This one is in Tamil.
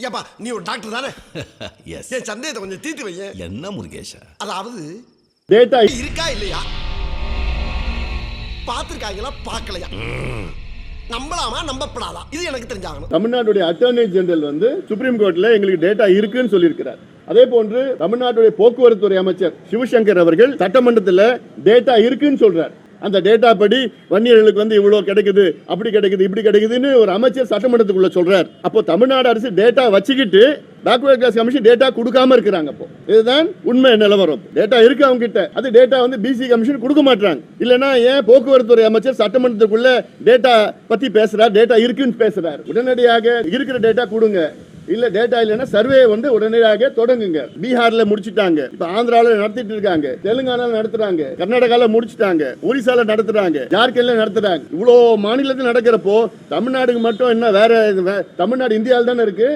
ஏப்பா நீ ஒரு டாக்டர் தானே? எஸ். என் சந்தேகத்தை கொஞ்சம் தீர்த்து வைய. என்ன முருகேஷா? அதாவது டேட்டா இருக்கா இல்லையா, பார்த்திருக்காங்களா பார்க்கலையா, நம்பலாமா நம்பப்படாதா, இது எனக்கு தெரிஞ்சாகணும். தமிழ்நாட்டுடைய அட்டர்னி ஜெனரல் வந்து சுப்ரீம் கோர்ட்ல எங்களுக்கு டேட்டா இருக்குன்னு சொல்லியிருக்கிறார். அதே போன்று தமிழ்நாட்டுடைய போக்குவரத்து துறை அமைச்சர் சிவசங்கர் அவர்கள் சட்டமன்றத்தில் டேட்டா இருக்குன்னு சொல்றார். அந்த டேட்டா படி வன்னியர்களுக்கு வந்து இவ்வளவு கிடைக்குது, அப்படி கிடைக்குது, இப்படி கிடைக்குதுன்னு ஒரு அமைச்சர் சட்டமன்றத்துக்குள்ள சொல்றார். அப்போ தமிழ்நாடு அரசு டேட்டா வச்சுக்கிட்டு பேக்வர்ட் கிளாஸ் கமிஷன் டேட்டா கொடுக்காம இருக்கிறாங்க. அப்போ இதுதான் உண்மை நிலவரம். டேட்டா இருக்கு அவங்க கிட்ட, அது டேட்டா வந்து பிசி கமிஷன் கொடுக்க மாட்டாங்க. இல்லனா ஏன் போக்குவரத்து துறை அமைச்சர் சட்டமன்றத்துக்குள்ள டேட்டா பத்தி பேசுறார், டேட்டா இருக்குன்னு பேசுறார். உடனடியாக இருக்கிற டேட்டா கொடுங்க, இல்ல டேட்டா இல்லைன்னா சர்வே வந்து உடனடியாக தொடங்குங்க. பீகார்ல முடிச்சிட்டாங்க, இப்ப ஆந்திரால நடத்திட்டு இருக்காங்க, தெலுங்கானால நடத்துறாங்க, கர்நாடகால முடிச்சிட்டாங்க, ஒரிசால நடத்துறாங்க, ஜார்க்கண்ட்ல நடத்துறாங்க. இவ்வளவு மாநிலத்தில் நடக்கிறப்போ தமிழ்நாடுக்கு மட்டும் என்ன வேற? தமிழ்நாடு இந்தியாவில் தானே இருக்கு.